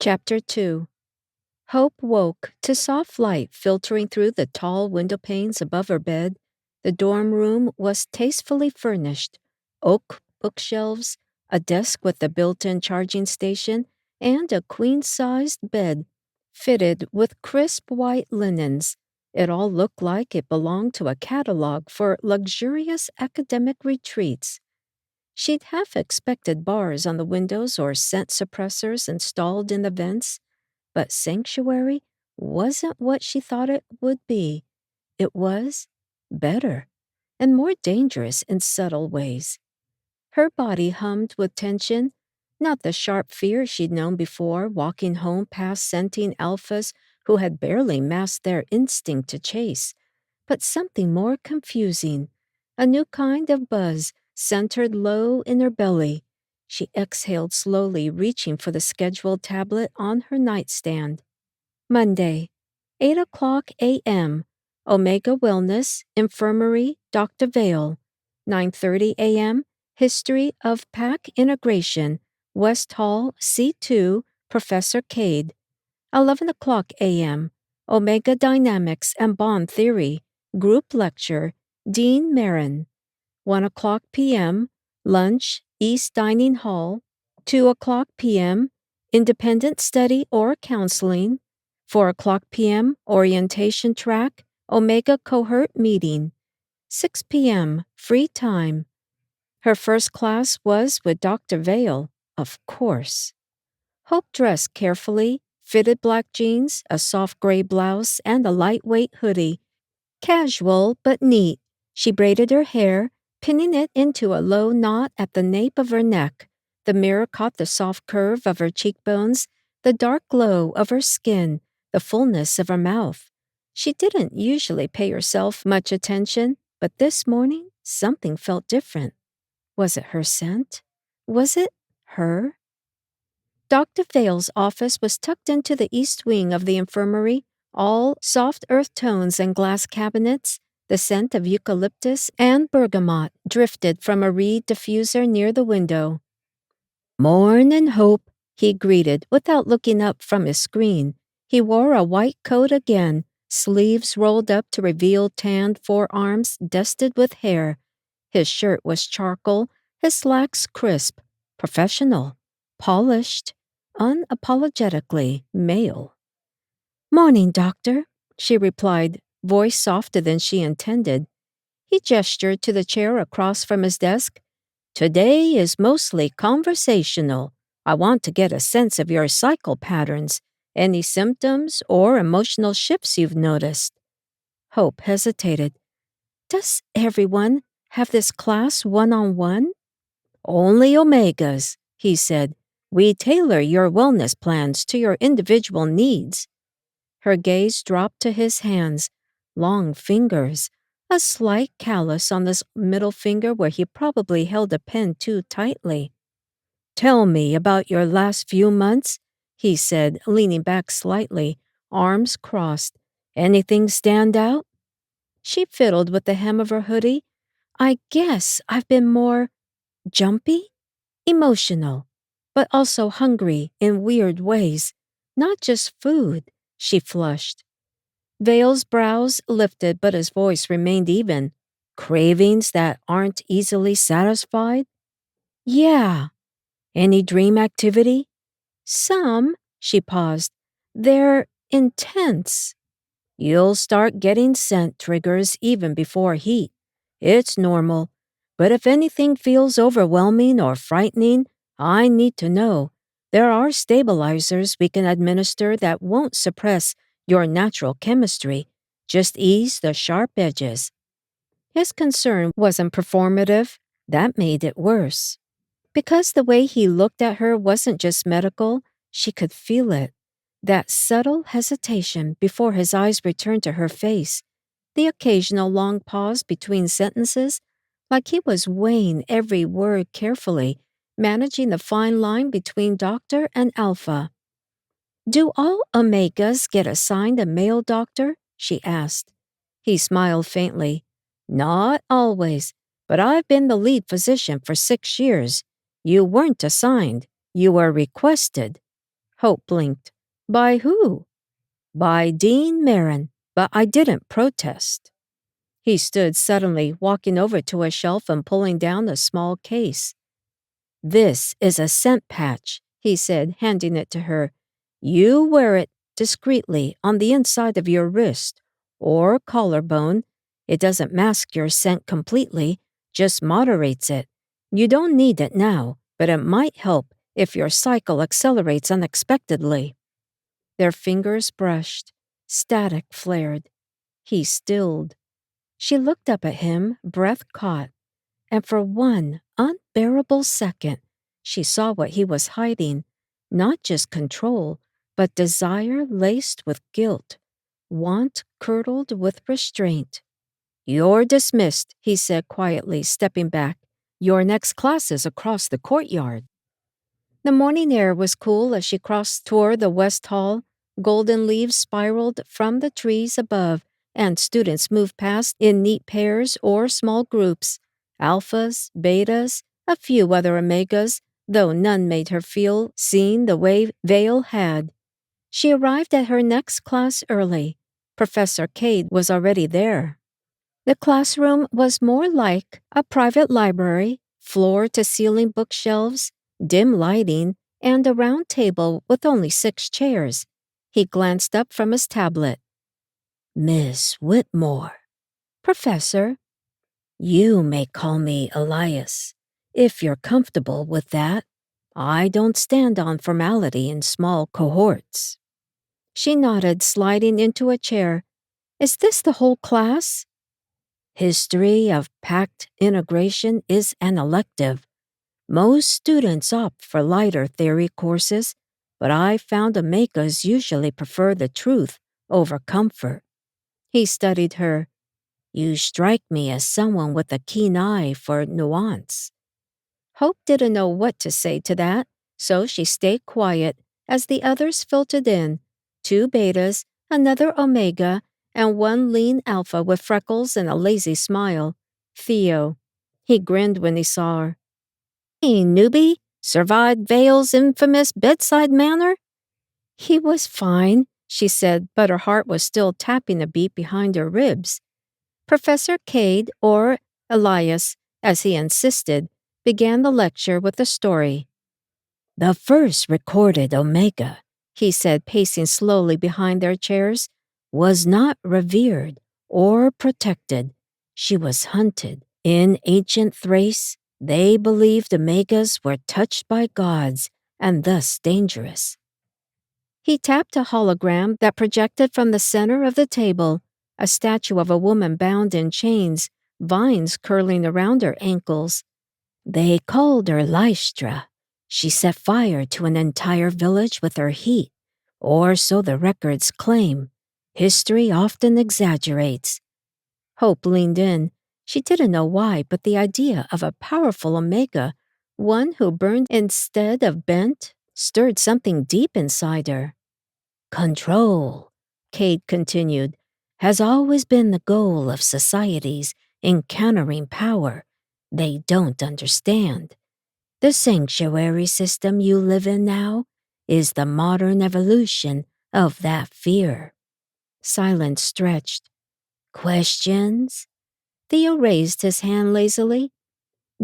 Chapter 2. Hope woke to soft light filtering through the tall window panes above her bed. The dorm room was tastefully furnished. Oak bookshelves, a desk with a built-in charging station, and a queen-sized bed fitted with crisp white linens. It all looked like it belonged to a catalog for luxurious academic retreats. She'd half expected bars on the windows or scent suppressors installed in the vents, but sanctuary wasn't what she thought it would be. It was better and more dangerous in subtle ways. Her body hummed with tension, not the sharp fear she'd known before walking home past scenting alphas who had barely mastered their instinct to chase, but something more confusing, a new kind of buzz centered low in her belly. She exhaled slowly, reaching for the scheduled tablet on her nightstand. Monday, 8 o'clock a.m. Omega Wellness, Infirmary, Dr. Vale. 9:30 a.m. History of Pack Integration, West Hall, C2, Professor Cade. 11 o'clock a.m. Omega Dynamics and Bond Theory, Group Lecture, Dean Marin. 1 o'clock p.m. Lunch, East Dining Hall. 2 o'clock p.m. Independent Study or Counseling. 4 o'clock p.m. Orientation Track, Omega Cohort Meeting. 6 p.m. Free time. Her first class was with Dr. Vale, of course. Hope dressed carefully, fitted black jeans, a soft gray blouse, and a lightweight hoodie. Casual but neat, she braided her hair, pinning it into a low knot at the nape of her neck. The mirror caught the soft curve of her cheekbones, the dark glow of her skin, the fullness of her mouth. She didn't usually pay herself much attention, but this morning something felt different. Was it her scent? Was it her? Dr. Vale's office was tucked into the east wing of the infirmary, all soft earth tones and glass cabinets. The scent of eucalyptus and bergamot drifted from a reed diffuser near the window. "Mornin', Hope," he greeted without looking up from his screen. He wore a white coat again, sleeves rolled up to reveal tanned forearms dusted with hair. His shirt was charcoal, his slacks crisp, professional, polished, unapologetically male. "Morning, doctor," she replied, voice softer than she intended. He gestured to the chair across from his desk. "Today is mostly conversational. I want to get a sense of your cycle patterns, any symptoms or emotional shifts you've noticed." Hope hesitated. "Does everyone have this class one-on-one?" "Only Omegas," he said. "We tailor your wellness plans to your individual needs." Her gaze dropped to his hands, long fingers, a slight callus on this middle finger where he probably held a pen too tightly. "Tell me about your last few months," he said, leaning back slightly, arms crossed. "Anything stand out?" She fiddled with the hem of her hoodie. "I guess I've been more jumpy, emotional, but also hungry in weird ways. Not just food," she flushed. Vale's brows lifted, but his voice remained even. "Cravings that aren't easily satisfied?" "Yeah." "Any dream activity?" "Some," she paused. "They're intense." "You'll start getting scent triggers even before heat. It's normal. But if anything feels overwhelming or frightening, I need to know. There are stabilizers we can administer that won't suppress your natural chemistry, just ease the sharp edges." His concern wasn't performative. That made it worse. Because the way he looked at her wasn't just medical, she could feel it. That subtle hesitation before his eyes returned to her face, the occasional long pause between sentences, like he was weighing every word carefully, managing the fine line between doctor and alpha. "Do all Omegas get assigned a male doctor?" she asked. He smiled faintly. "Not always, but I've been the lead physician for 6 years. You weren't assigned. You were requested." Hope blinked. By who? By Dean Marin, but I didn't protest. He stood suddenly, walking over to a shelf and pulling down a small case. This is a scent patch, he said, handing it to her. You wear it discreetly on the inside of your wrist or collarbone. It doesn't mask your scent completely, just moderates it. You don't need it now, but it might help if your cycle accelerates unexpectedly. Their fingers brushed. Static flared. He stilled. She looked up at him, breath caught, and for one unbearable second, she saw what he was hiding, not just control, but desire laced with guilt, want curdled with restraint. You're dismissed, he said quietly, stepping back. Your next class is across the courtyard. The morning air was cool as she crossed toward the West Hall. Golden leaves spiraled from the trees above, and students moved past in neat pairs or small groups. Alphas, betas, a few other omegas, though none made her feel seen the way Vale had. She arrived at her next class early. Professor Cade was already there. The classroom was more like a private library, floor-to-ceiling bookshelves, dim lighting, and a round table with only 6 chairs. He glanced up from his tablet. Miss Whitmore. Professor. You may call me Elias, if you're comfortable with that. I don't stand on formality in small cohorts. She nodded, sliding into a chair. Is this the whole class? History of packed integration is an elective. Most students opt for lighter theory courses, but I found Omegas usually prefer the truth over comfort. He studied her. You strike me as someone with a keen eye for nuance. Hope didn't know what to say to that, so she stayed quiet as the others filtered in. 2 betas, another omega, and 1 lean alpha with freckles and a lazy smile. Theo. He grinned when he saw her. Hey, newbie, survived Vale's infamous bedside manner? He was fine, she said, but her heart was still tapping a beat behind her ribs. Professor Cade, or Elias, as he insisted, began the lecture with a story. The first recorded omega, he said, pacing slowly behind their chairs, was not revered or protected. She was hunted. In ancient Thrace, they believed omegas were touched by gods and thus dangerous. He tapped a hologram that projected from the center of the table, a statue of a woman bound in chains, vines curling around her ankles. They called her Lystra. She set fire to an entire village with her heat, or so the records claim. History often exaggerates. Hope leaned in. She didn't know why, but the idea of a powerful Omega, one who burned instead of bent, stirred something deep inside her. Control, Cade continued, has always been the goal of societies encountering power they don't understand. The sanctuary system you live in now is the modern evolution of that fear. Silence stretched. Questions? Theo raised his hand lazily.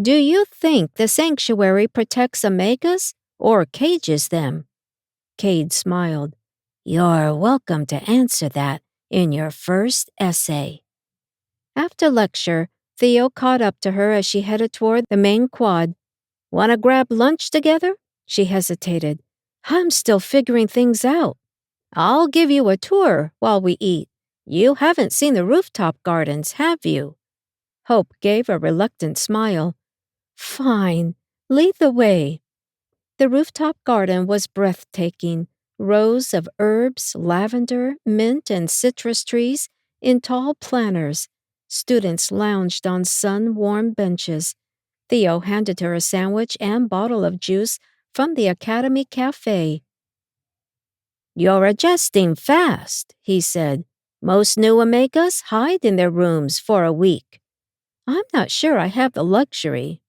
Do you think the sanctuary protects omegas or cages them? Cade smiled. You're welcome to answer that in your first essay. After lecture, Theo caught up to her as she headed toward the main quad. Want to grab lunch together? She hesitated. I'm still figuring things out. I'll give you a tour while we eat. You haven't seen the rooftop gardens, have you? Hope gave a reluctant smile. Fine. Lead the way. The rooftop garden was breathtaking. Rows of herbs, lavender, mint, and citrus trees in tall planters. Students lounged on sun-warmed benches. Theo handed her a sandwich and bottle of juice from the Academy Cafe. You're adjusting fast, he said. Most new Omegas hide in their rooms for a week. I'm not sure I have the luxury.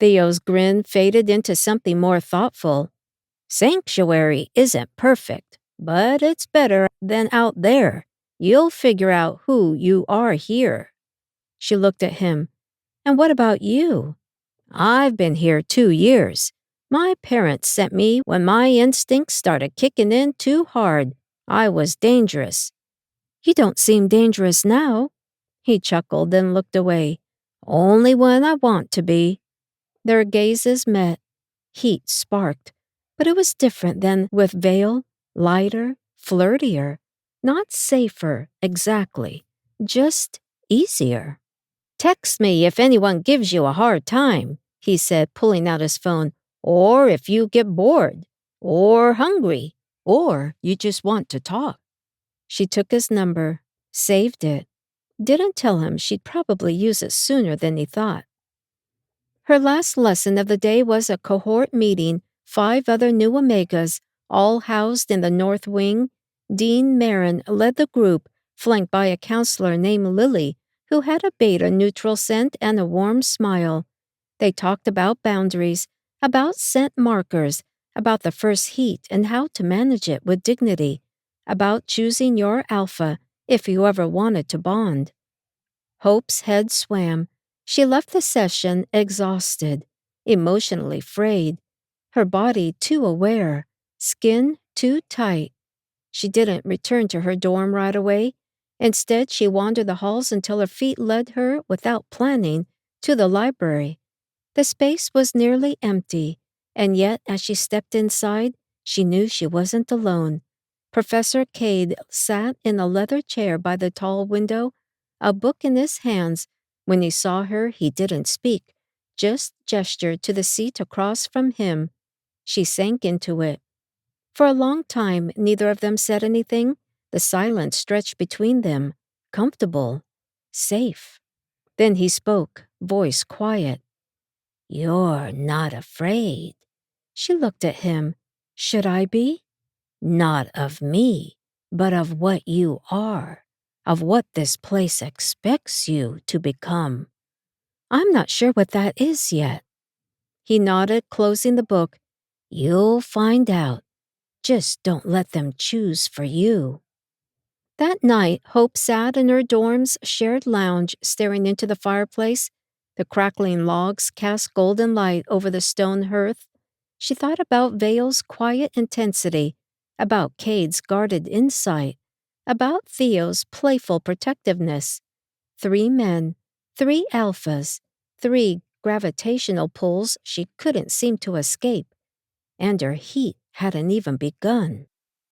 Theo's grin faded into something more thoughtful. Sanctuary isn't perfect, but it's better than out there. You'll figure out who you are here." She looked at him. "And what about you?" "I've been here 2 years. My parents sent me when my instincts started kicking in too hard. I was dangerous." "You don't seem dangerous now." He chuckled and looked away. "Only when I want to be." Their gazes met. Heat sparked, but it was different than with Vale, lighter, flirtier. Not safer, exactly, just easier. "Text me if anyone gives you a hard time," he said, pulling out his phone, "or if you get bored, or hungry, or you just want to talk." She took his number, saved it, didn't tell him she'd probably use it sooner than he thought. Her last lesson of the day was a cohort meeting, 5 other new Omegas, all housed in the North Wing. Dean Marin led the group, flanked by a counselor named Lily, who had a beta neutral scent and a warm smile. They talked about boundaries, about scent markers, about the first heat and how to manage it with dignity, about choosing your alpha if you ever wanted to bond. Hope's head swam. She left the session exhausted, emotionally frayed, her body too aware, skin too tight. She didn't return to her dorm right away. Instead, she wandered the halls until her feet led her, without planning, to the library. The space was nearly empty, and yet as she stepped inside, she knew she wasn't alone. Professor Cade sat in a leather chair by the tall window, a book in his hands. When he saw her, he didn't speak, just gestured to the seat across from him. She sank into it. For a long time, neither of them said anything. The silence stretched between them, comfortable, safe. Then he spoke, voice quiet. "You're not afraid." She looked at him. "Should I be?" "Not of me, but of what you are, of what this place expects you to become." "I'm not sure what that is yet." He nodded, closing the book. "You'll find out. Just don't let them choose for you." That night, Hope sat in her dorm's shared lounge, staring into the fireplace. The crackling logs cast golden light over the stone hearth. She thought about Vale's quiet intensity, about Cade's guarded insight, about Theo's playful protectiveness. 3 men, 3 alphas, 3 gravitational pulls she couldn't seem to escape. And her heat hadn't even begun.